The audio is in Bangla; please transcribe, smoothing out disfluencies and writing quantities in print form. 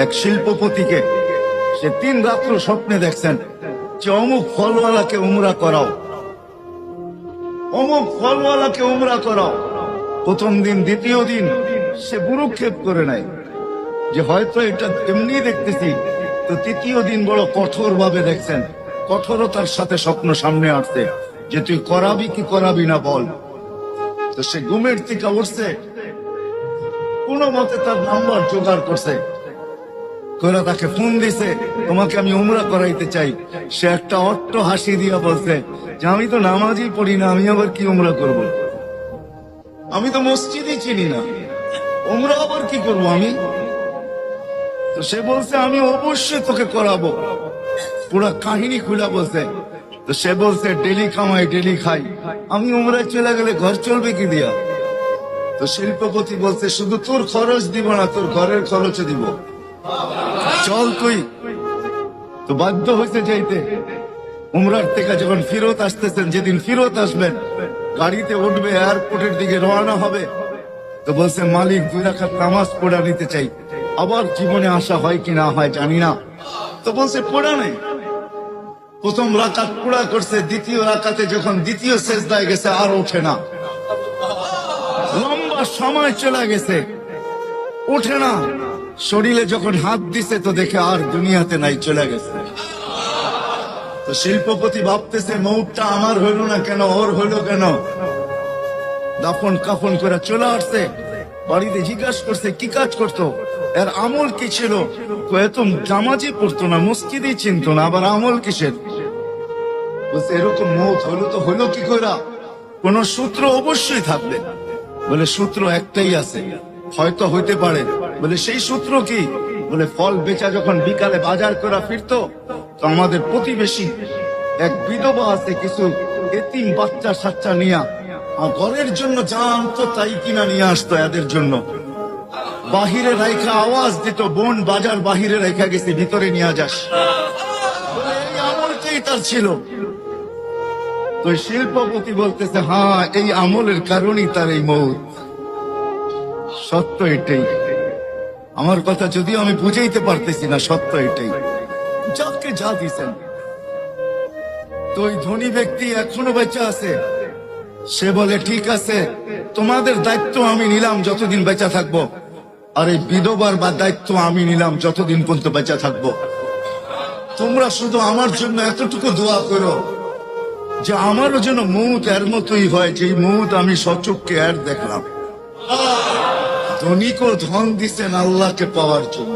এক শিল্পপতিকে, সে 3 রাত্র স্বপ্নে দেখছেন যে অমুক ফলওয়ালাকে উমরা করাও, অমুক ফলওয়ালাকে উমরা করাও। প্রথম দিন দ্বিতীয় দিন সে ভ্রুক্ষেপ করে নাই যে হয়তো এটা এমনি দেখতেছি। তো তৃতীয় দিন বড় কঠোর ভাবে দেখছেন, কঠোরতার সাথে স্বপ্ন সামনে আসছে যে তুই করাবি কি করাবি না বল। তো সে ঘুমের থেকে উঠছে, কোন মতে তার নাম্বার জোগাড় করছে, করে তাকে ফোন দিছে, তোমাকে আমি উমরা করাইতে চাই। সে একটা অট্ট হাসি দিয়া বলছে যে আমি তো নামাজই পড়ি না, আমি আবার কি উমরা করব? আমি তো মসজিদই চিনি না, উমরা আবার কি করব আমি? তো সে বলছে আমি অবশ্যই তোকে করাবো। পুরো কাহিনী খুলে বলছে। তো সে বলছে ডেলি কামাই ডেলি খাই, আমি উমরায় চলে গেলে ঘর চলবে কি দিয়া? তো শিল্পপতি বলছে শুধু তোর খরচ দিব না, তোর ঘরের খরচ দিব, চল তুই। তো বাধ্য হয়েছে যাইতে। উমরার থেকে যখন ফিরত আসতেছেন, যেদিন ফিরত আসবেন, গাড়িতে উঠবে, এয়ারপোর্টের দিকে রওনা হবে। তো বলছে মালিক 2 রাকাত নামাজ পড়া নিতে চাই। আবার জীবনে আসা হয় কি না হয় জানি না। তো বলছে পড়া নেই। প্রথম রাকাত পুরা করছে, দ্বিতীয় রাকাতে যখন দ্বিতীয় সেজদায় গেছে আর ওঠে না, লম্বা সময় চলে গেছে, ওঠে না। শরীরে যখন হাত দিছে তো দেখে আর দুনিয়াতে নাই, চলে গেছে। তো শিল্পপতি ভাবতেছে মৌতটা আমার হইল না কেন, ওর হইল কেন? দাফন কাফন করে চলে আসছে। বাড়িতে জিজ্ঞাসা করছে কি কাজ করতো, এর আমল কি ছিল? তো এত জামাজি পড়তো না, মসজিদই চিনতো না, আবার আমল কিসের? বলছে এরকম মৌত হলো তো হলো কি করে? কোন সূত্র অবশ্যই থাকবে। বলে সূত্র একটাই আছে, হয়তো হইতে পারে। বলে সেই সূত্র কি? বলে ফল বেচা যখন বিকালে বাজার করে ফিরতো, তো আমাদের প্রতিবেশী এক বিধবা আছে, কিছু এতিম বাচ্চা সাচ্চা নিয়া আর ঘরের জন্য যা আনতো তাই কিনা নিয়ে আসতো এদের জন্য। বাহিরে রাইখা আওয়াজ দিত, বোন বাজার বাহিরে রাইখা গেছে, ভিতরে নিয়ে যাস। বলে এই আমলটাই তার ছিল। তো শিল্পপতি বলতেছে হ্যাঁ, এই আমলের কারণেই তার এই মৌত। সত্য এটাই। আমার কথা যদিও আমি বুঝাইতে পারতেছি না, সত্য এটাই। যাকে যা দিছেন। তো ওই ধনী ব্যক্তি এখনো বেঁচে আছে। সে বলে ঠিক আছে, তোমাদের দায়িত্ব আমি নিলাম যতদিন বেঁচে থাকবো, আর এই বিধবার বা দায়িত্ব আমি নিলাম যতদিন পর্যন্ত বেঁচে থাকবো। তোমরা শুধু আমার জন্য এতটুকু দোয়া করো যে আমারও যেন মৌত এর মতোই হয়, যে মৌত আমি সচক্ষে এর দেখলাম। ধনীকেও ধন দিচ্ছেন আল্লাহকে পাওয়ার জন্য।